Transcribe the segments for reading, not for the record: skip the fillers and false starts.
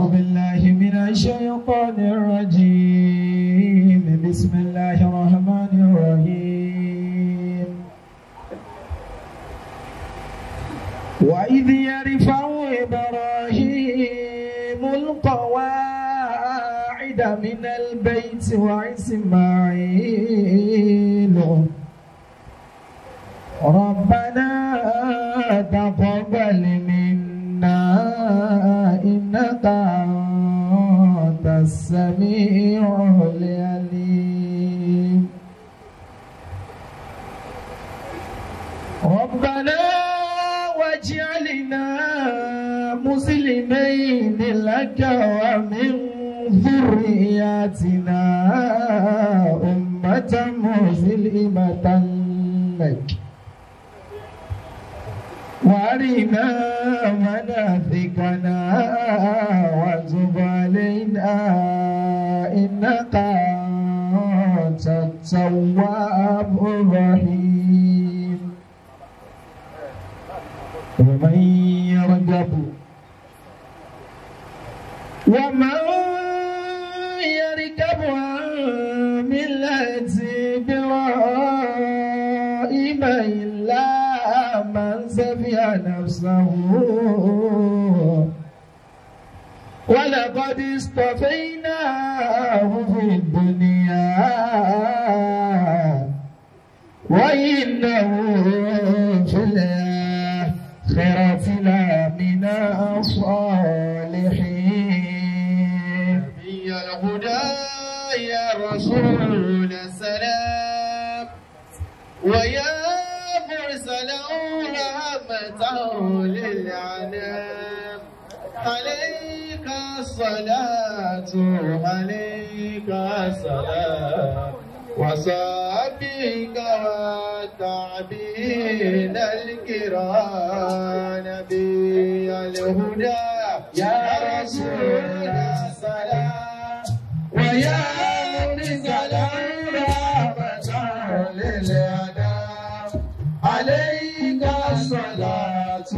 أعوذ بالله من الشيطان الرجيم بسم الله الرحمن الرحيم وإذ يرفع إبراهيم القواعد من البيت وإسماعيل ربنا تقبل منا إنك أنت السميع العليم ربنا واجعلنا مسلمين لك ومن ذرياتنا أمة مسلمة لك وارنا مناسكنا وتب علينا إنك أنت التواب الرحيم ومن يرغب عن ملة إبراهيم إلا من سفي نفسه ولقد اصطفيناه في الدنيا وإنه في الآخرة لمن الصالحين نبي الهدى يا رسول السلام ويا مرسلا رحمة للعالم عليك الصلاة عليك السلام وصحبك والتابعين الكرام نبي الهدى يا رسول السلام ويا مرسلا رحمة للعالم عليك الصلاة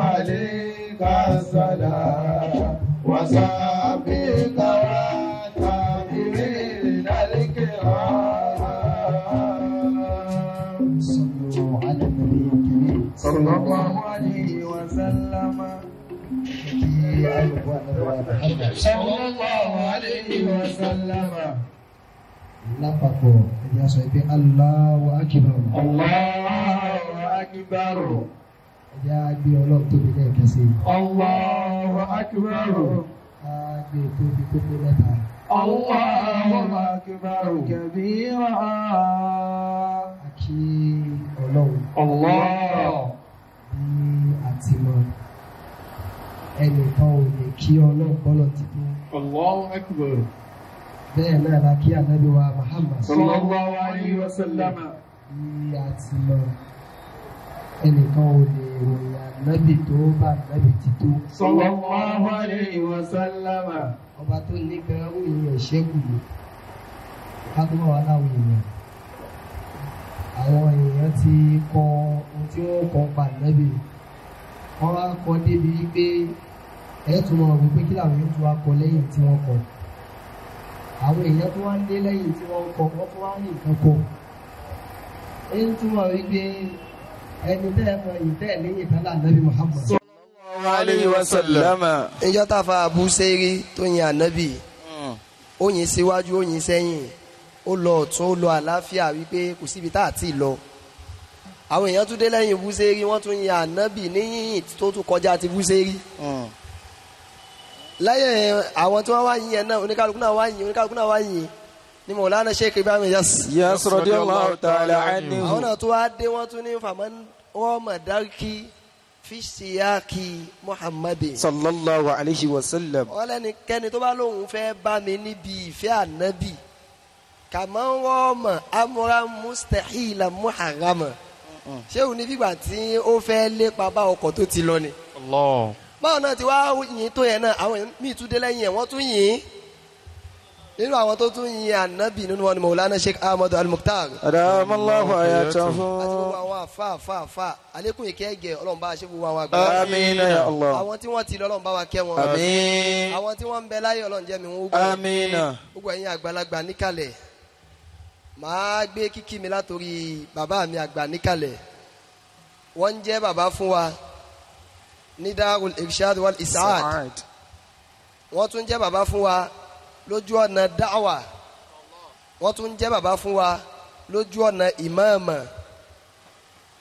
عليك السلام وصحبك والتابعين الكرام صلوا على النبي الكريم صلى الله عليه وسلم صلى الله عليه وسلم lápapọ̀ ẹ̀dí aṣọ ìpé Allahu Akbar Allahu Akbar ẹ̀dí agbé ọlọ́run tóbi lẹ́ẹ̀kẹsí Allahu Akbar agbé tóbi tóbi mẹ́ta Allahu Akbar kabira àkí ọlọ́run Allah bí àtìmọ́ ẹnìkan ò lè kí ọlọ́run bọ́lọ̀ ti tó Allahu Akbar bẹ́ẹ̀ náà la kí ànábì wa Muhammad sallallahu alayhi wa sallam ní àtìmọ́ ẹnìkan ò lè ròyìn ànábì tó bá ànábì ti tó sallallahu alayhi wa sallam ọba tó ní gan òyìn ẹ̀ṣẹ́kù lò kágbọ́n wà láwọn èèyàn àwọn èèyàn ti kọ ohun tí wọ́n kọ pa ànábì wọ́n wá kọ débi pé ẹ̀ẹ́tùmọ̀ ọ̀gbìn pé kí làwọn yóò tún wá kọ lẹ́yìn tí wọ́n kọ àwọn èèyàn tó wá ń dé lẹ́yìn tí wọ́n kọ wọ́n tó wá ní nǹkan kọ ẹni tí wọ́n rí pé ẹni tẹ́ mọ ìtẹ́ lẹ́yìn tálà nàbí Muhammad sallallahu alayhi wa sallam ìjọ tàfà Abu Seri tó yin ànábì ó yin síwájú ó yin sẹ́yìn ó lọ ọ̀tún ó lọ àlàáfíà wípé kò síbi tá àti lọ àwọn èèyàn tún dé lẹ́yìn Abu Seri wọ́n tún yin ànábì níyìn tó tún kọjá ti Abu Seri lẹ́yìn àwọn tí wọ́n wá yìn yẹn náà oníkálukú náà wá yìn ní Mawlana Sheikh Ibrahim Yes radiyallahu ta'ala anhu àwọn náà tó wá dé wọ́n tún ní faman ọmọ dárkì fi siyaki Muhammadin sallallahu alayhi wa sallam wọ́n lẹ́nikẹ́ni tó bá lóun fẹ́ bá mi níbi ìfẹ́ ànábì kàmá wọ́n mọ̀ amúra mustahila muharrama ṣé òun ní fìgbà tí ó fẹ́ lépa bá ọkọ̀ tó ti lọ ni. Allah. báwọn náà ti wá yìn tó yẹn náà àwọn míì tún dé lẹ́yìn ẹ̀ wọ́n tún yìn nínú àwọn tó tún yin ànábì nínú wọn ni Maulana Sheikh Ahmad Al-Mukhtar. adamallahu hayatahu. àti gbogbo àwọn àfa àlékún ìkẹ́gẹ́ ọlọ́run bá a ṣe gbogbo àwọn àgbà. amiina ya Allah. àwọn tí wọ́n ti lọ ọlọ́run bá wa kẹ́ wọn. àmín. àwọn tí wọ́n ń bẹ láyé ọlọ́run jẹ́ mi wọ́n gbọ́. amiina. gbogbo ẹ̀yin àgbàlagbà níkàlẹ̀ màá gbé kíkí mi látòrí bàbá mi àgbà níkàlẹ̀ wọ́n ń jẹ́ bàbá fún wa ní Darul Irshad wal Isaad. wọ́n tún jẹ́ bàbá fún wa lójú ọ̀nà dáwà. wọ́n tún jẹ́ bàbá fún wa lójú ọ̀nà ìmáàmà.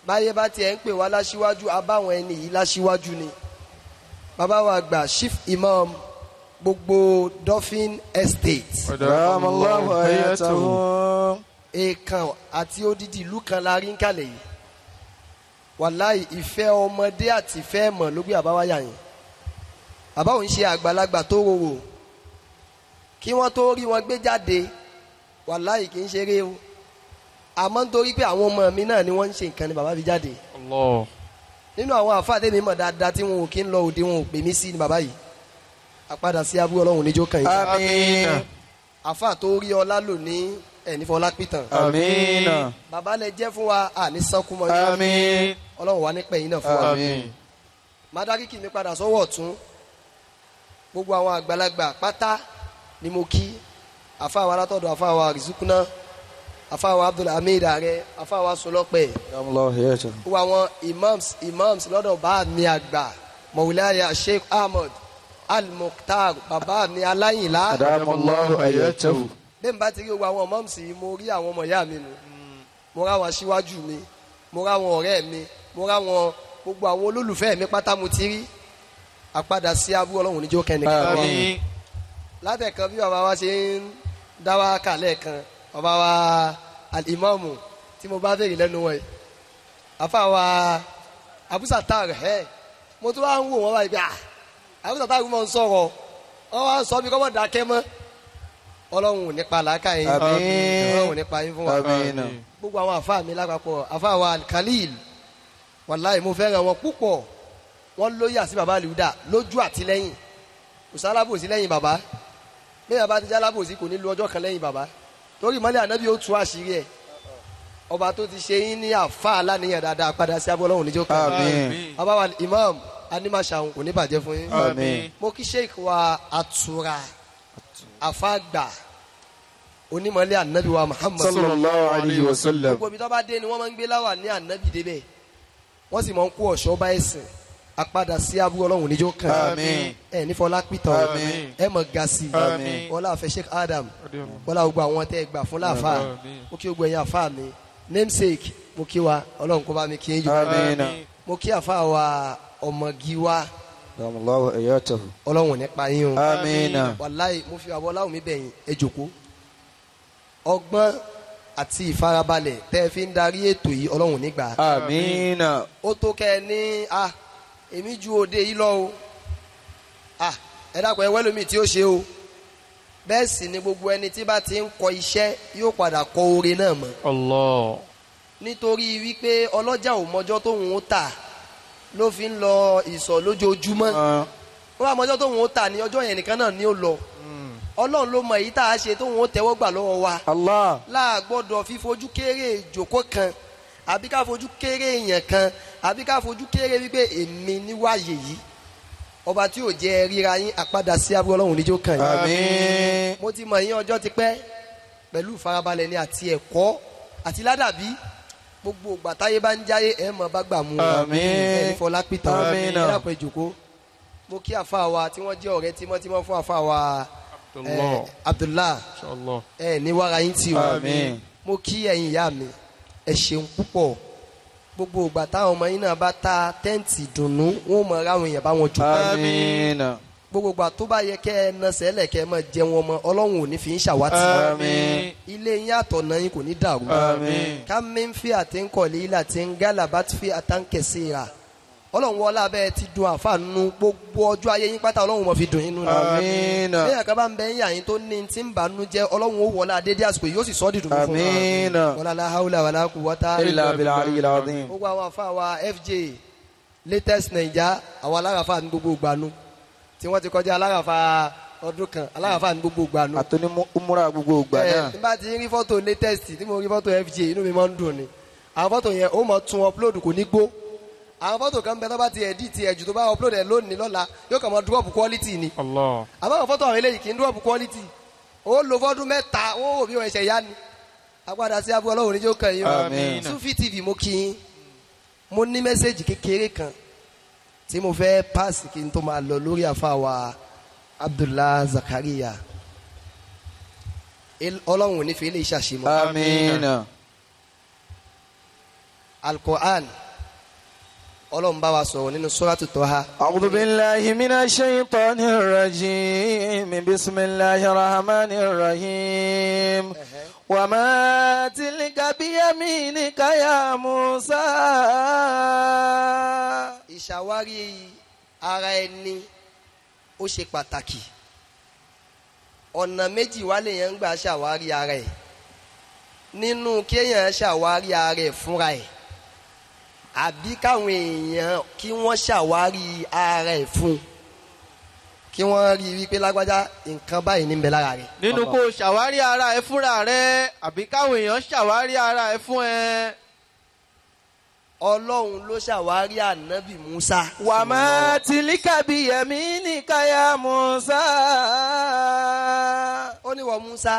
báyé bá tiẹ̀ ń pè wá láṣíwájú abáwọn ẹni yìí láṣíwájú ni. bàbá wa àgbà chief imam gbogbo Dolphin Estate. adamallahu hayatahu. èèkàn àti odidi ìlú kan la rí ń kalẹ̀ yìí. wàláì ìfẹ́ ọmọdé àti ìfẹ́ ẹ̀mọ̀ ló gbé àbáwáyà yẹn. bàbá òun ṣe àgbàlagbà tó rorò kí wọ́n tó rí wọn gbé jáde wàláì kì í ṣeré o àmọ́ nítorí pé àwọn ọmọ mi náà ni wọ́n ń ṣe nǹkan ni bàbá fi jáde. Allah. nínú àwọn àfáà tèmi mọ̀ dáadáa tí wọn ò kí ń lọ òde wọn ò pè mí sí ni bàbá yìí àpadà sí abúlé ọlọ́run níjó kàn yìí. àmín. àfáà tó rí ọlá lò ní ẹ̀nífọ̀ọ́lá pìtàn. àmín. bàbá lẹ jẹ́ fún wa àní sánkúmọ́ yín. àmín. ọlọ́run wà nípẹ̀ yín náà fún wa. àmín. mádàkìkì mi padà sọ́wọ́ ọ̀tún gbogbo àwọn àgbàlagbà pátá ni mo kí àfáà alátọ̀dọ̀ àfáà Rizukuna àfáà Abdul Hamid Ààrẹ àfáà Sọlọ́pẹ̀ adamallahu hayatahu. gbogbo àwọn imams lọ́dọ̀ bá mi àgbà Maulaya Sheikh Ahmad Al-Mukhtar bàbá mi aláyìnlá. adamallahu hayatahu. bẹ́ẹ̀ ni bá ti rí gbogbo àwọn imams yìí mo rí àwọn ọmọ ìyá mi nù mo rá wọn aṣíwájú mi mo rá wọn ọ̀rẹ́ mi mo rá wọn gbogbo àwọn olólùfẹ́ mi pátá mo ti rí àpadà sí abúlé ọlọ́run níjó kẹ́nìkan. àmín. látẹ̀kan bí bàbá wa ṣe ń dá wa kàlẹ́ kan bàbá wa al-imamu tí mo bá bèrè lẹ́nu wọn yìí àfa wa abusatar mo tún wá ń wò wọ́n báyìí bí abusatar mọ̀ ń sọ̀rọ̀ wọ́n wá ń sọ bí kọ́mọ̀ dákẹ́ mọ́ ọlọ́run ò nípa làákà yín ọlọ́run ò nípa yín fún wa gbogbo àwọn àfa mi lápapọ̀ àfa wa Khalil wàláì mo fẹ́ràn wọn púpọ̀ wọ́n lóyè àti bàbá àlùdà lójú àtìlẹ́yìn kò sálábòsí lẹ́yìn bàbá bí bàbá ti jálábòsí kò ní lu ọjọ́ kan lẹ́yìn bàbá torí ìmọ̀lẹ̀ ànábì ó tú àṣírí ẹ̀ ọba tó ti ṣe yín ní àfa aláníyàn dáadáa padà sí abọ́ ọlọ́run níjọ́ kan bàbá wa imam animasahun kò ní bàjẹ́ fún yín mo kí sheik wa atura àfàgbà onímọ̀lẹ̀ ànábì wa Muhammad sallallahu alayhi wa sallam. gbogbo ibi tó bá dé ni wọ́n máa ń gbé láwà ní ànábì débẹ̀ wọ́n sì máa ń kó ọ̀ṣọ́ bá ẹ̀sìn apadà sí abúlé ọlọ́run níjó kan ẹ nífọlá pìtàn ẹ mọ̀ gasi wọlá àfẹ Sheikh Adam wọlá gbogbo àwọn tẹ́ ẹ gbà fún láàfà mo kí gbogbo ẹ̀yin àfà mi namesake mo kí wa ọlọ́run kó bá mi kí n jù mo kí àfà wa ọmọgi wa ọlọ́run nípa yín o wàláì mo fi àbọ̀ láwùmí mi bẹ̀yìn ẹ jòkó ọgbọ́n àti ìfarabalẹ̀ tẹ́ ẹ fi ń darí ètò yìí ọlọ́run nígbà ó tó kẹ́ ẹ ní èmi ju òde yìí lọ o ẹ dákun ẹ wẹ́lómi tí ó ṣe o bẹ́ẹ̀ sì ni gbogbo ẹni tí bá ti ń kọ iṣẹ́ yóò padà kọ oore náà mọ́. Allah. nítorí wípé ọlọ́jà ò mọjọ́ tóun ó tà ló fi ń lọ ìsọ̀ lójoojúmọ́ ó wà mọjọ́ tóun ó tà ní ọjọ́ yẹn nìkan náà ni ó lọ ọlọ́run ló mọ èyí tá a ṣe tóun ó tẹ́wọ́ gbà lọ́wọ́ wa. Allah. láàgbọ́dọ̀ fífojú kéré ìjókòó kan àbí ká fojú kéré èèyàn kan àbí ká fojú kéré wípé èmi níwáyé yìí ọba tí ò jẹ́ ríra yín àpadà sí abúlé ọlọ́run níjó kàn yín. Àmín. mo ti mọ̀ yín ọjọ́ ti pẹ́ pẹ̀lú ìfarabalẹ̀ ni àti ẹ̀kọ́ àti ládàbí gbogbo ìgbà táyé bá ń jáyé ẹ̀ mọ̀ bá gbà mú un. Àmín. ẹ̀yin fọlá pìtàn ẹ̀ dàpọ̀ ìjòkó mo kí àfa wa tí wọ́n jẹ́ ọ̀rẹ́ tímọ́tímọ́ fún àfa wa Abdullah ẹ̀ ní wàrà yín tì o. Àmín. mo kí ẹ̀yin ìyá mi ẹ ṣeun púpọ̀ gbogbo ìgbà táwọn ọmọ yín náà bá ta tẹ́ǹtì dùnnú wọn ò mọ ráwọn èèyàn bá wọn jù. Àmín. gbogbo ìgbà tó bá yẹ kẹ́ ẹ na sẹ́lẹ̀ kẹ́ ẹ mọ̀ jẹun ọmọ ọlọ́run ò ní fi ń ṣàwátì. Àmín. ilé yín àtọ̀nà yín kò ní dàrú. Àmín. ká mi ń fi àtẹ́ńkọ̀lé ilà tí ń gálà bá ti fi àtàǹkẹ̀sí ra ọlọ́run wọlé abẹ́ ti dùn àfààní gbogbo ọjọ́ ayé yín pátá ọlọ́run mọ̀ fi dùn inú. Àmín. bí ẹ̀ka bá ń bẹ yín àyín tó ní ti ń bànú jẹ́ ọlọ́run ó wọlé adédé àsìkò yóò sì sọ́ dídùn fún wa. Àmín. wala la hawla wala quwwata illa billahi al-azim. gbogbo àwọn afa wa FJ latest naija àwọn alárafa ní gbogbo ìgbàanu tí wọ́n ti kọjá alárafa ọdún kan aláàfáà ní gbogbo ìgbà náà. àtúní umura gbogbo ìgbà náà. tí bá ti rí fọ́tò latest tí mo rí fọ́tò FJ inú mi máa ń dùn ni àwọn fọ́tò yẹn ó mọ̀ tún upload kò ní gbó àwọn fọ́tò kan bẹ tó bá ti edit ẹ̀ jù tó bá upload ẹ̀ lónìí lọ́la yóò kàn mọ́ drop quality ni. Allah. àmọ́ àwọn fọ́tò àwọn eléyìí kì í drop quality ó lo fọ́dún mẹ́ta ó wò bí wọ́n ẹ̀ṣẹ̀ yá ni agbada sí abúlé ọlọ́run níjó kan yìí Àmín. Sufi TV mo kí yín mo ní mẹ́sẹ̀gì kékeré kan tí mo fẹ́ pass kí n tó máa lọ lórí àfàwà Abdullah Zakaria ọlọ́run ò ní fi ilé iṣẹ́ àṣemọ́. Àmín. Al-Qur'an ọlọ́run bá wa sọ̀rọ̀ nínú Suratu Taha. A'udhu billahi minash shaitanir rajim. Bismillahir rahmanir rahim. Wa ma tilka biyaminika ya Musa. Ìṣàwárí ara ẹni ó ṣe pàtàkì. Ọ̀nà méjì wá lèèyàn ń gbà ṣàwárí ara ẹ̀. Nínú kéèyàn ṣàwárí ara ẹ̀ fúnra ẹ̀. Àbí káwọn èèyàn kí wọ́n ṣàwárí ara ẹ̀ fún kí wọ́n rí wípé lágbájá nǹkan báyìí ní ń bẹ lára rẹ̀. nínú kó ṣàwárí ara ẹ fúnra rẹ àbí káwọn èèyàn ṣàwárí ara ẹ fún ẹ. Ọlọ́run ló ṣàwárí ànábì Musa. Wa ma tilka biyaminika ya Musa. Ó ní wọ Musa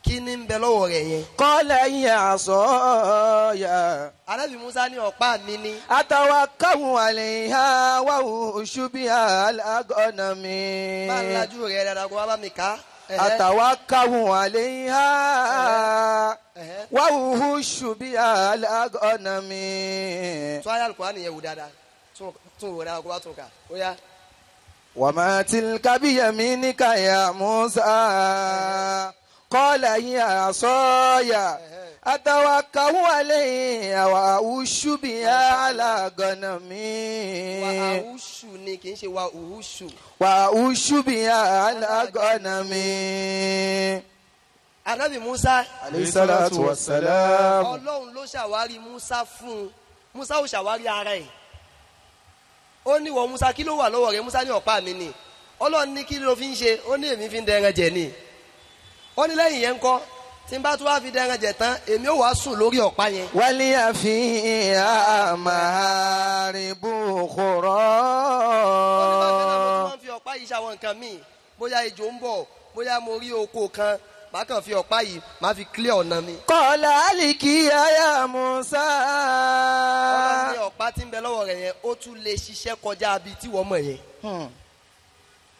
kí ni ń bẹ lọ́wọ́ rẹ̀ yẹn. Qala hiya asaya. Ànábì Musa ní ọ̀pá mi ní. Atawakkalu alayha wa ushu biha ala ghanami. Bá ń lajú rẹ̀ dáadáa kó wá bá mi ká. Atawakkalu alayha wa ushu biha ala ghanami. Tún ayé Al-Qur'ani yẹn wò dáadáa tún wò dáadáa kó bá tún kà ó yá. Wa ma tilka biyaminika ya Musa. Qala hiya asaya. Atawakkalu alayha wa ahushu biha ala ghanami. Wa ahushu ni kì í ṣe wa uhushu. Wa ahushu biha ala ghanami. Ànábì Musa. Alayhi salatu wassalam. Ọlọ́run ló ṣàwárí Musa fún un. Musa ò ṣàwárí ara ẹ̀. Ó ní wọ Musa kí ló wà lọ́wọ́ rẹ̀? Musa ní ọ̀pá mi ni. Ọlọ́run ní kí ló fi ń ṣe? Ó ní èmi fi ń dẹran jẹ ni. Ó ní lẹ́yìn yẹn ń kọ́ tí n bá tún wá fi dẹran jẹ tán èmi ò wá sùn lórí ọ̀pá yẹn. Waliya fiha maharibu ukhra. Ó ní bákan náà mo tún máa ń fi ọ̀pá yìí ṣàwọn nǹkan míì bóyá ejò ń bọ̀ bóyá mo rí oko kan màá kàn fi ọ̀pá yìí màá fi clear ọ̀nà mi. Qala alqiya ya Musa. Ọlọ́run ní ọ̀pá tí ń bẹ lọ́wọ́ rẹ̀ yẹn ó tún lè ṣiṣẹ́ kọjá abi tí wọ́n mọ̀ yẹn.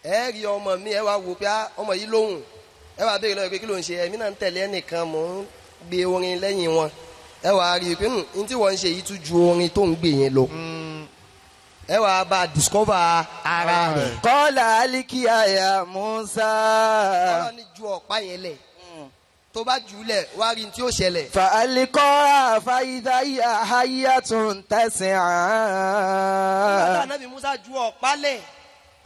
Ẹ rí ọmọ mi ẹ wá wò pé ọmọ yìí lóhùn ẹ wá béèrè lọ́wọ́ pé kí ló ń ṣe ẹ̀mí náà ń tẹ̀lé ẹnìkan mò ń gbé orin lẹ́yìn wọn ẹ wá rí i pé n tí wọ́n ń ṣe yìí tún ju orin tó ń gbé yẹn lọ. Ẹ wá bá a discover ara rẹ̀. Qala alqiya ya Musa. Ọlọ́run ní ju ọ̀pá yẹn lẹ̀ tó bá jù ú lẹ̀ wá rí n tí ó ṣẹlẹ̀. Fa alqaha fa idha hiya hayyatun tas'a. Nígbà tí Ànábì Musa ju ọ̀pá lẹ̀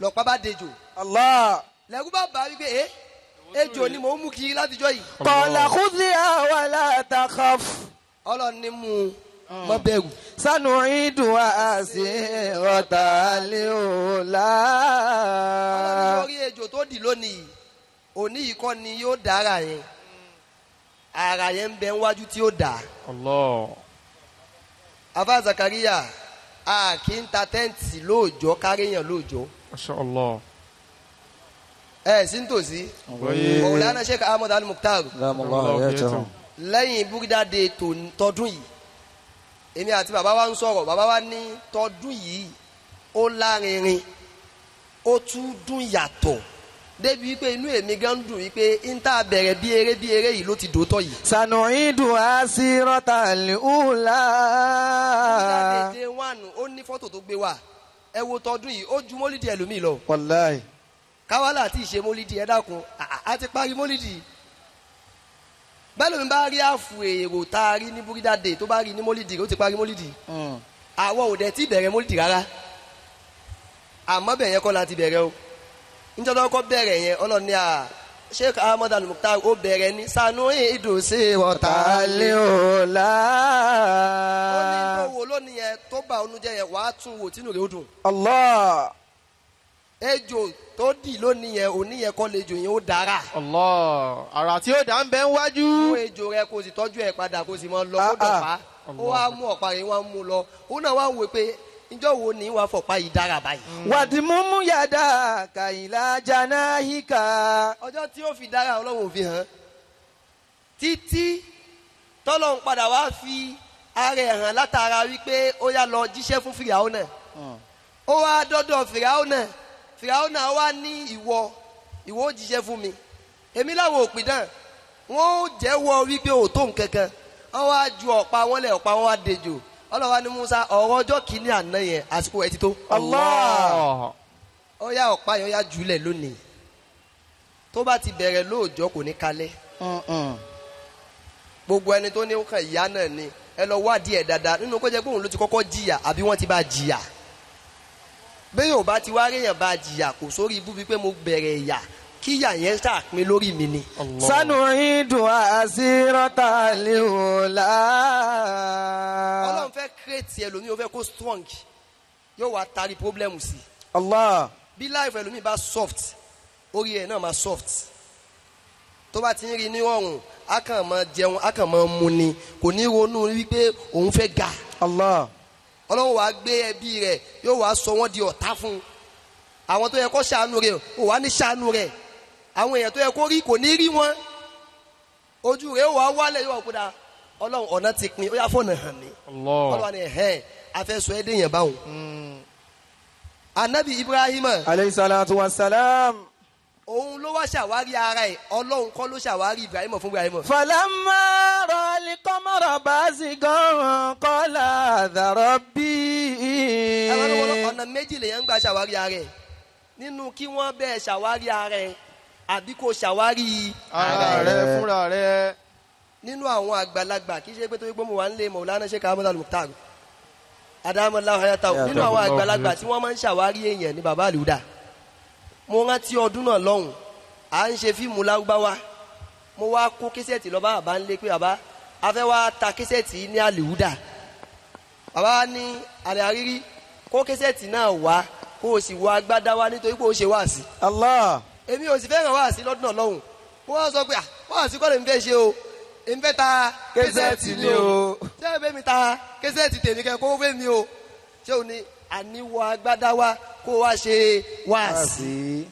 lọ́pàá bá dejò. Allah. Lẹ́gùn bá bá wípé ejò ni mò ń mú kiri látijọ́ yìí. Qala khudhiha wa la takhaf. Ọlọ́run ní mú mọ́ bẹ̀rù. Sanu'iduha siratal ula. Ọlọ́run lórí ejò tó dì lónìí òní yìí kọ́ ni yóò dára yẹn ara yẹn ń bẹ níwájú tí ó dà. Allah. Afa Zakaria a kì í ta tẹ́ǹtì lóòjọ́ káréyàn lóòjọ́. Masha Allah. Sí nítòsí Maulana Sheikh Ahmad Al-Mukhtar lẹ́yìn Burda Day tọdún yìí èmi àti bàbá wa ń sọ̀rọ̀ bàbá wa ní tọdún yìí ó lárinrin ó tún dùn yàtọ̀ débi wípé inú èmi gan dùn wípé n ta bẹ̀rẹ̀ bí eré yìí ló ti dòótọ́ yìí. Sanu'iduha siratal ula. Burda Day 1 ó ní fọ́tò tó gbé wá ẹ wo tọdún yìí ó ju mólídì ẹlòmíì lọ. Wallahi. Káwálà àti ìṣe mólídì ẹ dákun a ti parí mólídì. Bẹ́ẹ̀ lómi bá rí àfù èrò tá a rí ní Burda Day tó bá rí ní mólídì ó ti parí mólídì. Àwọn ò dẹ̀ tí bẹ̀rẹ̀ mólídì rárá. Àmọ́ bẹ̀ yẹn kọ́ la ti bẹ̀rẹ̀ o. Níjọ́ kọ́ bẹ̀rẹ̀ yẹn ọlọ́ni Sheikh Ahmad Al-Mukhtar ó bẹ̀rẹ̀ ní Sanu'iduha siratal ula. Ó ní tó wo lónìí yẹn tó bá onú jẹ́ yẹn wàá tún wò tínú rẹ̀ ó dùn. Allah. ejò tó dì lónìí yẹn òní yẹn kọ́ lejò yẹn ó dára. Allah àrà tí ó dá ń bẹ ń wájú. mú ejò rẹ kó sì tọ́jú ẹ̀ padà kó sì mọ lọ kó dọ̀pá ó wá mú ọ̀pá rẹ̀ wá mú lọ ó náà wá wò pé ìjọ wo ni wàá fọ̀pá yìí dára báyìí. wàdìmúmú yàda kàyìnlá janáhìkà. ọjọ́ tí ó fi dára ọlọ́run ò fi hàn títí tọ́lọ́run padà wá fi ara ẹ̀ hàn látara wípé ó yá lọ jíṣẹ́ fún Fìràwọ́nà ó wá dọ́dọ̀ Fìràwọ́nà wá ní ìwọ ó jíṣẹ́ fún mi èmi láwọn òpìdán wọn ó jẹ́wọ́ wípé ò tó nǹkankan wọn wá ju ọ̀pá wọn lẹ̀ ọ̀pá wọn wá dejò ọlọ́wà ní Musa ọ̀rọ̀ ọjọ́ kìíní àná yẹn àsìkò ẹ̀ ti tó. Allah ó yá ọ̀pá yẹn ó yá jùlẹ̀ lónìí tó bá ti bẹ̀rẹ̀ lóòjọ́ kò ní kalẹ̀ gbogbo ẹni tó ní kàn ìyá náà ni ẹ lọ wádìí ẹ̀ dáadáa nínú kó jẹ́ pé òun ló ti kọ́kọ́ jìyà àbí wọ́n ti bá jìyà bẹ́ẹ̀ yóò bá ti wá réèyàn bá jìyà kò sórí ibú bíi pé mo bẹ̀rẹ̀ ìyà kíyà yẹn ṣàpín lórí mi ni. sanu'idu asirata liula. Ọlọ́run fẹ́ kírètì ẹlòmíì ó fẹ́ kó strong yóò wá tari problem sí. Allah. bí life ẹlòmíì bá soft orí ẹ̀ náà máa soft tó bá ti ń rí ní ọrùn a kàn máa jẹun a kàn máa mu ni kò ní ronú wípé òun fẹ́ ga. Allah. Ọlọ́run wàá gbé ẹbí rẹ̀ yóò wá sọ wọ́n di ọ̀tá fún un àwọn tó yẹ kó ṣàánú rẹ̀ ò wá ní ṣàánú rẹ̀ àwọn èèyàn tó yẹ kó rí kò ní rí wọn ojú rẹ̀ ó wá wálẹ̀ yóò kúta Ọlọ́run ọ̀nà ti pin ó yá fọ́nà hàn mí Ọlọ́run ni afẹ́sọ ẹ́ dèèyàn báwọn. Anabi Ibrahim aleyhi salatu wa salam. òun ló wá ṣàwárí ara ẹ̀ Ọlọ́run kọ́ ló ṣàwárí Ibrahim fún Ibrahim. falamma ra'al qamara bazigan qala dha rabbi. ọ̀nà méjì lèyàn ń gbà ṣàwárí ara ẹ̀ nínú kí wọ́n bẹ́ẹ̀ ṣàwárí ara ẹ̀ àbí kò ṣàwárí ara rẹ fúnra rẹ. nínú àwọn àgbàlagbà kì í ṣe pé tó yẹ pé mo wà ń lé Maulana Sheikh Ahmad Al-Mukhtar adamallahu hayatahu nínú àwọn àgbàlagbà tí wọ́n máa ń ṣàwárí èèyàn ní baba Al-Huda. mo rántí ọdún náà lọ́hùn à ń ṣe fíìmù Lárúbáwá mo wá kó késẹ̀tì lọ bá bàbá ń lé pé bàbá a fẹ́ wá ta késẹ̀tì ní Al-Huda. bàbá ní àlẹ́ àrírí kó késẹ̀tì náà wá kó o sì wọ agbádá wá nítorí pé o ṣe wáàsí. Allah. èmi ò sì fẹ́ràn wáàsí lọ́dún náà lọ́hùn mo wá sọ pé wáàsí kọ́ lè ń fẹ́ ṣe o èmi fẹ́ ta késẹ̀tì ni o ṣé ẹ fẹ́ mi ta késẹ̀tì tèmi kẹ́ kó fẹ́ mi o ṣé o ní àníwọ̀ agbádá wá kó wá ṣe wáàsí.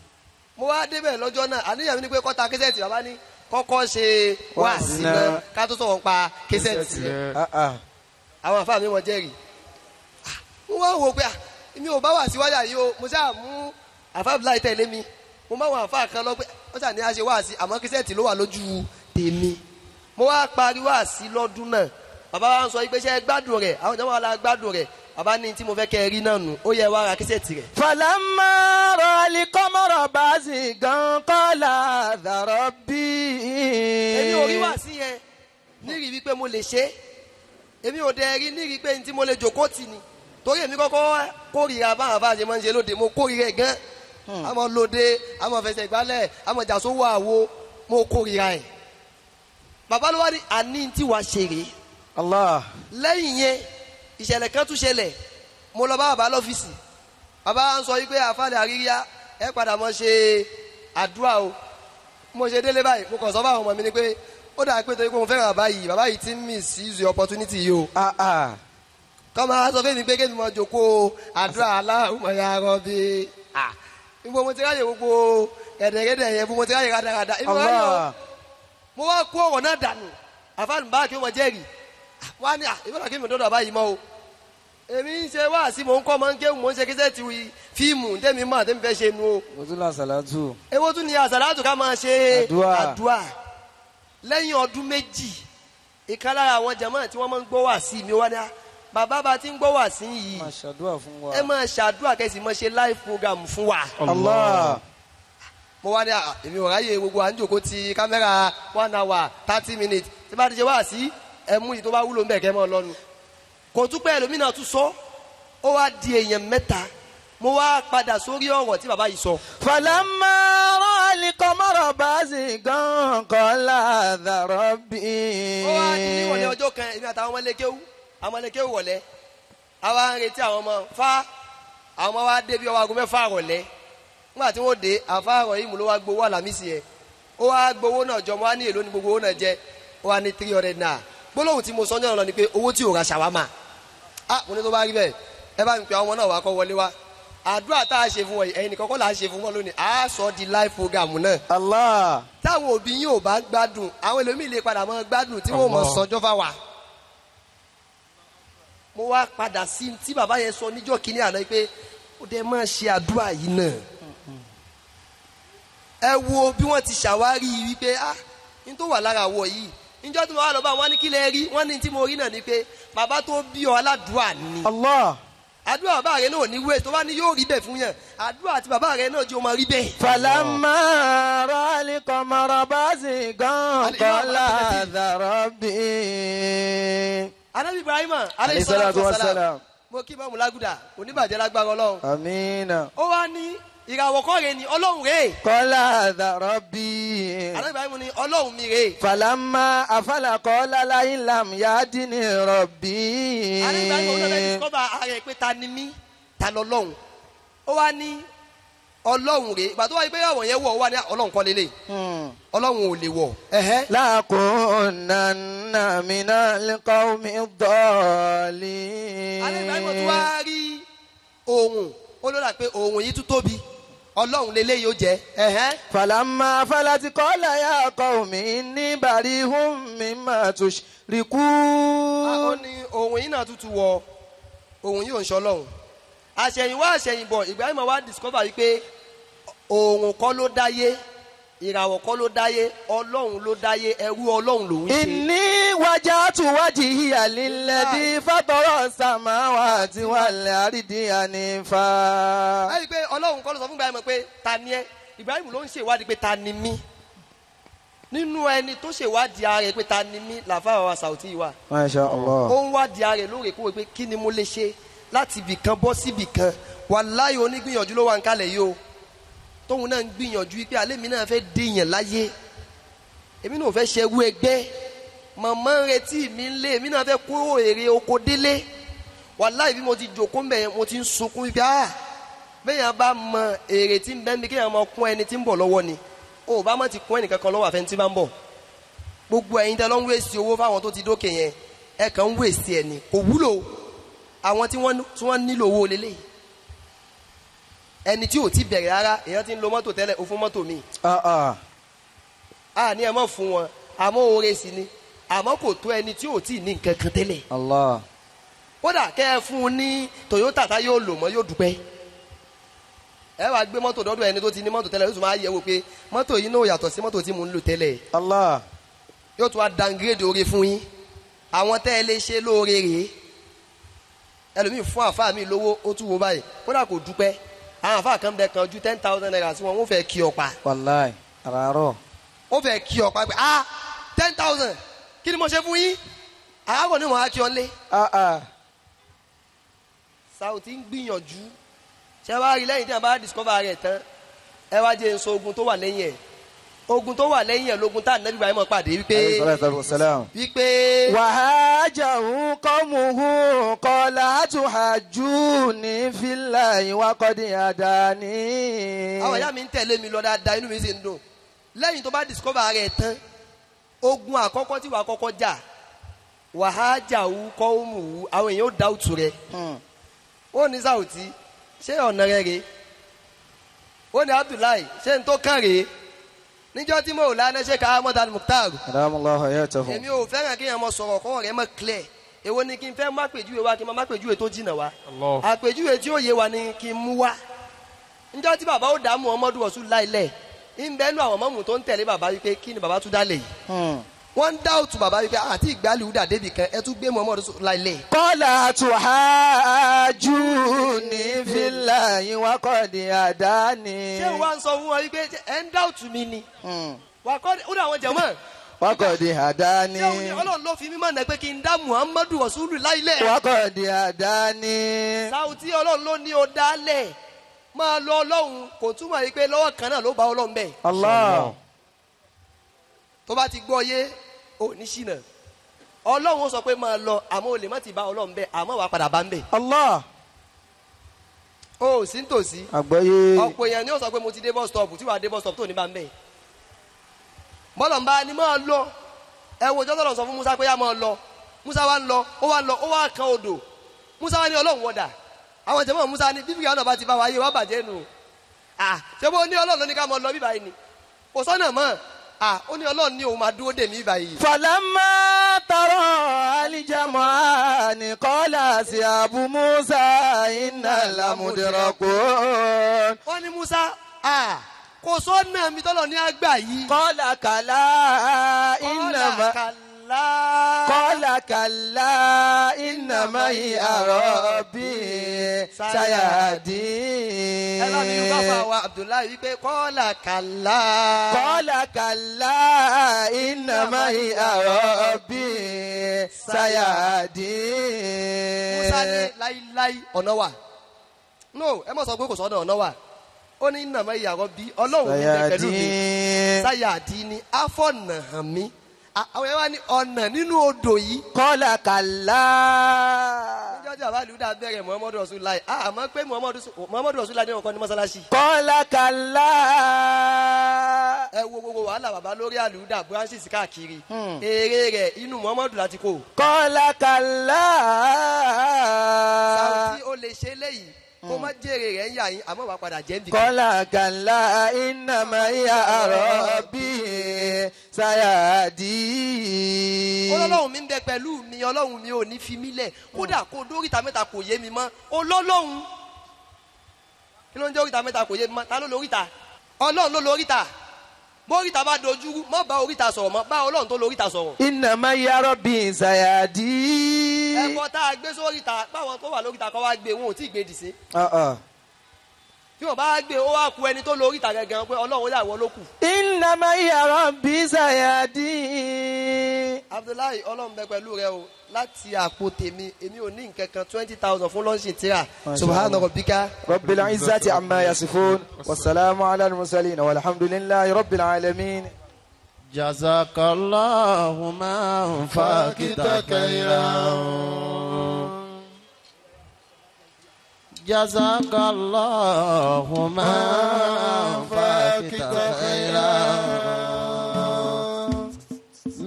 mo wá débẹ̀ lọ́jọ́ náà àníyàn mi ni pé kó ta késẹ̀tì bàbá ní kọ́kọ́ ṣe wáàsí náà ká tó sọ̀rọ̀ pa késẹ̀tì rẹ̀ àwọn àfáà mi wọ́n jẹ́rìí. mo wá wò pé mi ò bá wà síwájà yìí o mo ṣáà mú àfáà Abdullahi tẹ̀lé mi mo máa wọ àfáà kan lọ pé wọ́n ṣáà ní a ṣe wáàsí àmọ́ késẹ̀tì ló wà lójú tèmi. mo wá parí wáàsí lọ́dún náà bàbá wa ń sọ pé ṣé gbádùn rẹ̀ àwọn ìjọba wa la gbádùn rẹ̀ bàbá ní tí mo fẹ́ kẹ́ ẹ rí náà nù ó yẹ wá ra késẹ̀tì rẹ̀. falamma ra'al qamara bazigan qala dha rabbi. èmi ò rí wáàsí yẹn nírí wípé mo lè ṣe èmi ò dẹ̀ rí nírí pé ní tí mo lè jòkó tì ní torí èmi kọ́kọ́ kórìíra báwọn afáàṣe máa ń ṣe lóde mo kórìíra ẹ̀ gan àmọ́ lóde àmọ́ fẹsẹ̀ gbálẹ̀ àmọ́ jàsówó àwo mo kórìíra ẹ̀. bàbá ló wá ní àní tí wàá ṣe rèé. Allah. lẹ́yìn yẹn ìṣẹ̀lẹ̀ kan tún ṣẹlẹ̀ mo lọ bá bàbá lọ́fíìsì bàbá ń sọ wípé àfàlẹ̀ àríyá ẹ padà mọ́ ṣe àdúrà o mo ṣe délé báyìí mo kàn sọ fáwọn ọmọ mi ni pé ó dà pé torí pé mo fẹ́ràn bàbá yìí ti ń misuse opportunity yìí o. kọ́ máa sọ fún mi pé kémi mọ jòkó àdúrà Allahumma ya Rabbi ìbò mo ti ráyè gbogbo ẹ̀dẹ̀gẹ́dẹ̀ yẹn mo ti ráyè rádaràdà mo wá kó ọ̀rọ̀ náà dànù àfàlù bá kí wọ́n jẹ́rìí wọ́n á ní ìfọ̀nà kí mi dọ́dọ̀ báyìí mọ́ o èmi ń ṣe wáàsí mò ń kọ́ mọ́ ń ké mò ń ṣe késẹ́ẹ̀tì fíìmù tẹ́mi mọ́ tẹ́mi fẹ́ ṣe nu o. mo tún lọ àsàlátù. èwo tún ni àsàlátù ká máa ṣe àdúrà lẹ́yìn ọdún méjì ìkan lára àwọn jàmáà tí wọ́n máa ń gbọ́ wáàsí mi wá ní bàbá bá ti ń gbọ́ wáàsí yìí ẹ máa ṣàdúrà kẹ́sì máa ṣe live program fún wa. Allah. mo wá ní èmi ò ráyè gbogbo à ń jòkó ti kámẹ́rà 1 hour 30 minutes tí bá ti ṣe wáàsí ẹmú yìí tó bá wúlò ń bẹ̀ kẹ́ mọ́ lọ́nu kò tún pẹ́ ẹlòmínà tún sọ ó wá di èèyàn mẹ́ta mo wá padà sórí ọ̀rọ̀ tí bàbá yìí sọ. falamma ra'al qamara bazigan qala dha rabbi. ó wá di ní ìwọ̀lẹ́ ọjọ́ kan èmi àtàwọn ọmọlẹ́kéwù wọ̀lẹ́ àwa ń retí àwọn ọmọ àwọn ọmọ wa débi ọwọ́ aago 6 rọ̀lẹ́ nígbà tí wọ́n dé àfáàrọ̀ yìí mú ló wá gbowó àlàmísì yẹn ó wá gbowó náà jọ mo wá ní èlò ní gbogbo owó náà jẹ ó wá ní 300 naira gbólóhùn tí mo sọ ní ọ̀nà ni pé owó tí ò ra ṣàwámà mo ní tó bá rí bẹ́ẹ̀ ẹ bá mi pe àwọn náà wá kọ́ wọlé wá àdúrà tá a ṣe fún wọn ẹ̀yin nìkan kọ́ là á ṣe fún wọn lónìí a sọ di live program náà. Allah. táwọn òbí yín ò bá gbádùn àwọn ẹlòmíì lè padà mọ́ gbádùn tí wọ́n mọ̀ sọjọ́ fáwa. mo wá padà sí tí bàbá yẹn sọ níjọ́ kínní àná pé ó dẹ máa ṣe àdúrà yìí náà. ẹ wo bí wọ́n ti ṣàwárí wípé ní tó wà lára àwọ̀ yìí níjọ́ tí mo wá lọ bá wọn ní kí lẹ rí wọ́n ní tí mo rí náà ni pé bàbá tó bí ọ aládùúà ni. Allah. àdúrà bàbá rẹ náà ní wéè tó bá ní yóò rí bẹ́ẹ̀ fún yàn àdúrà àti bàbá rẹ náà jẹ́ o máa rí bẹ́ẹ̀. Falamma ra'al qamara bazigan qala dha rabbi. Ànábì Ibrahim alayhi salatu wassalam mo kí bá mu lágùdà oníbàjẹ́ lágbára ọlọ́run. Amina. ó wá ní ìràwọ̀ kọ́ rẹ ni ọlọ́run rẹ. Qala dha rabbi. Ànábì Ibrahim ní ọlọ́run mi rẹ. Falamma afala qala la in lam yahdini rabbi. Ànábì Ibrahim ó lọ́dọ̀ discover ààrẹ pé ta ni mí ta lọ́lọ́run. ó wá ní ọlọ́run rẹ ìgbà tó wáyé pé àwọn yẹn wọ̀ ó wá ní ọlọ́run kọ́ lélẹ̀. ọlọ́run ò lè wọ̀. lakunanna minal qawmi ddallin. Ànábì Ibrahim tó wá rí ohun ó lọ́dà pé ohun yìí tún tóbi. ọlọ́run lélẹ̀ yóò jẹ́. Falamma falati qala ya qawmi inni barihum mimma tushrikun. ó ní ohun yìí náà tútù wọ ohun yìí ò ń ṣe ọlọ́run. àṣẹ̀yìnwá àṣẹ̀yìnbọ̀ Ibrahim wá discover yìí pé ohun kọ́ ló dáyé ìràwọ̀ kọ́ ló dáyé ọlọ́run ló dáyé ẹrú ọlọ́run lòún ṣe. Inni wajjahtu wajhiya lilladhi fatara samawati wal ardi hanifa. ẹ rí i pé ọlọ́run kọ́ ló sọ fún Ibrahim pé ta ni ẹ Ibrahim ló ń ṣèwádìí pé ta ni mí nínú ẹni tó ṣèwádìí ara rẹ̀ pé ta ni mí làfáà wa Sauty wa. Masha Allah. ó ń wádìí ara rẹ̀ lóòrèkóòrè pé kí ni mo lè ṣe láti ibì kan bọ́ síbì kan wàláhì onígbìyànjú ló wà ń kalẹ̀ yìí o tóun náà ń gbìyànjú pé alẹ́ mi náà fẹ́ déyàn láyé èmi náà fẹ́ ṣerú ẹgbẹ́ màmá ń retí mi ń lé èmi náà fẹ́ kó èrè oko délé wàláhì bí mo ti jòkó mbẹ̀ mo ti ń sunkún wípé bẹ́ẹ̀yàn bá mọ èrè tí ń bẹ́ mi kéèyàn mọ kún ẹni tí ń bọ̀ lọ́wọ́ ni o bá mọ̀ ti kún ẹnì kankan lọ́wọ́ àfẹ́ni tí bá ń bọ̀ gbogbo ẹ̀yin tẹ́ lọ́ ń wéèsì owó fáwọn tó ti dókè yẹn ẹ kàn ń wéèsì ẹ̀ ní kò wúlò àwọn tí wọ́n nílò owó lélẹ́yìí ẹni tí ò ti bẹ̀rẹ̀ rárá èèyàn ti ń lo mọ́tò tẹ́lẹ̀ ó fún mọ́tò mi. ní ẹ mọ̀ fún wọn àmọ́ oore sí ni àmọ́ kò tó ẹni tí ò tí ì ní nǹkan kan tẹ́lẹ̀. Allah. kódà kẹ́ ẹ fún un ní Toyota tá yóò lò mọ́ yóò dúpẹ́. ẹ wàá gbé mọ́tò dọ́dọ̀ ẹni tó ti ní mọ́tò tẹ́lẹ̀ yóò tún máa yẹ̀ wò pé mọ́tò yìí náà yàtọ̀ sí mọ́tò tí mò ń lò tẹ́lẹ̀. Allah. yóò tún wá downgrade oore fún yín àwọn tẹ́ ẹ lè ṣe lóore rèé ẹlòmíì fún àfáà mi lówó ó tún wo báyìí kódà kò dúpẹ́ àwọn àfáà kan bẹ kan ju 10,000 naira sí wọn wọ́n fẹ́ kí ọ̀pá. Wàláì àràárọ̀. wọ́n fẹ́ kí ọ̀pá pé 10,000 kí ni mo ṣe fún yín àárọ̀ ni wọ́n á kí ọ lé. Sauty ń gbìyànjú ṣé wàá rí lẹ́yìn tí wọ́n bá discover rẹ̀ tán ẹ wá jẹ́ nsọ ogun tó wà lẹ́yìn ẹ̀ ogun tó wà lẹ́yìn ẹ̀ lógun tá Ànábì Ibrahim pàdé wípé. wàhájàhù qawmuhu qala atuhajjuni fillahi wa qad hadani. àwọn ìyá mi ń tẹ̀lé mi lọ dáadáa inú mi sì ń dùn lẹ́yìn tó bá discover rẹ̀ tán ogun àkọ́kọ́ tí wàá kọ́kọ́ jà wàhájàhù qawmuhu àwọn èèyàn ó dá òtún rẹ̀ ó ní Sauty ṣé ọ̀nà rẹ̀ rèé ó ní Abdullahi ṣé n tó kàn rèé níjọ́ tí mo ò lánàá ṣe ká Ahmad Al-Mukhtar. Adamallahu hayatahu. èmi ò fẹ́ràn kí èèyàn mọ sọ̀rọ̀ kọ́ rẹ̀ mọ́ clear èwo ni kí n fẹ́ má pèjúwe wa kí n má pèjúwe tó jìnnà wa àpèjúwe tí ó yé wa ni kí n mú wa níjọ́ tí bàbá ó dá Muhammadu Rasulullah ilẹ̀ ń bẹ́ẹ̀ nù àwọn mọ́mù tó ń tẹ̀lé bàbá wípé kí ni bàbá tún dá lè yìí wọ́n ń dá òtún bàbá wípé àti ìgbàlè wúdà débì kan ẹ tún gbé Muhammadu Rasulullah ilẹ̀. Qala tuhajjuni fillahi wa qad hadani. ṣé wàá ń sọ fún wọn wípé ẹ ń dá òtún mi ni wà kọ́ ó dà wọ́n jẹ̀ mọ́. wa qad hadani. ṣé òun ni Ọlọ́run ló fi mímọ́ náà pé kí n dá Muhammadu Rasulullah ilẹ̀. wa qad hadani. Sauty Ọlọ́run ló ní o dálẹ̀ máa lọ Ọlọ́run kò túmọ̀ yìí pé lọ́wọ́ kan náà ló bá Ọlọ́run bẹ̀. Allah. tó bá ti gbọ́ yé ò ní ṣìnà Ọlọ́run ó sọ pé máa lọ àmọ́ o lè má ti bá Ọlọ́run bẹ̀ àmọ́ wàá padà bá ń bẹ̀. Allah. ó sì ń tòsí. àgbọ́yé. ọ̀pọ̀ èèyàn ni ó sọ pé mo ti dé bus stop tí wàá dé bus stop tó ní bá ń bẹ̀. bọ́lọ̀ ń bá ní máa lọ ẹ wo jọ́sọ̀rọ̀ sọ fún Musa pé yá máa lọ Musa wá ń lọ ó wá kan odò Musa wá ní Ọlọ́run wọ̀dà àwọn ìjọba Musa ní bíbí àwọn ọba ti bá wa yé wá bàjẹ́ nù ṣé bó ní Ọlọ́run ló ní ká máa lọ bíbá yìí ni kò sọ́nà mọ́ ó ní Ọlọ́run ní òun máa dúró dè mí báyìí. falamma tara al-jam'ani qala ashabu Musa inna lamudrakun. wọ́n ní Musa kò sọ́nà mi tọ́lọ̀ ní àgbà yìí. qala kala innama innama hiya rabbi sayadin. ẹ bá mi yóò bá fún àwa Abdullahi wípé qala kala innama hiya rabbi sayadin. Musa ní láíláí ọ̀nà wà no ẹ má sọ pé kò sọ́nà ọ̀nà wà ó ní innama hiya rabbi Ọlọ́run ní bẹ pẹ̀lú mi sayadin ni afọ̀nà hàn mí àwọn yẹn wá ní ọ̀nà nínú odò yìí. qala kala. níjọ́ tí àbá lùdà bẹ̀rẹ̀ Muhammadu Rasulullah àmọ́ pé Muhammadu Rasulullah ní ọkọ ní mọ́sálásí. qala kala. ẹ wo gbogbo wàhálà bàbá lórí àlùdà branches káàkiri èrè rẹ̀ inú Muhammadu láti kó. qala kala. sàǹtí ó lè ṣe léyìí kó má jèrè rẹ̀ ń yà yín àmọ́ wàá padà jẹ́ ń bì. qala kala innama hiya rabbi sayadin. Ọlọ́run mi ń bẹ pẹ̀lú mi Ọlọ́run mi ò ní fi mí lẹ̀ kódà kó dóríta mẹ́ta kò yé mi mọ́ Ọlọ́run kí ló ń jẹ́ oríta mẹ́ta kò yé mi mọ́ ta ló lóríta Ọlọ́run ló lóríta bóríta bá dojú mọ́ bá oríta sọ̀rọ̀ mọ́ bá Ọlọ́run tó lóríta sọ̀rọ̀. innama hiya rabbi sayadin. ẹ̀kọ́ tá a gbé sóríta báwọn tó wà lóríta kọ́ wá gbé wọn ò tí ì gbé dìse. tí wọn bá gbé ó wá ku ẹni tó lóríta gẹ́gẹ́ pé Ọlọ́run yà wọ́n ló kù. innama hiya rabbi sayadin. Abdullahi Ọlọ́run bẹ pẹ̀lú rẹ o láti àpò tèmi èmi ò ní nǹkan kan 20,000 fún lọ́ọ̀ṣì tíra subhana rabbika. rabbil izzati amma yasifun wasalaamu ala al-mursalin walhamdulillahi rabbil alamin. jazakallahu man fakita khairan. jazakallahu man fakita khairan.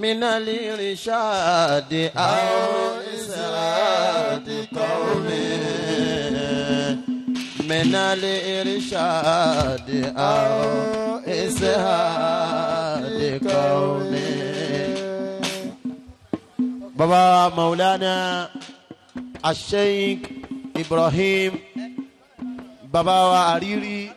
من الإرشاد أو إسعاد قومي من الإرشاد أو إسعاد قومي بابا مولانا الشيخ إبراهيم بابا وعريري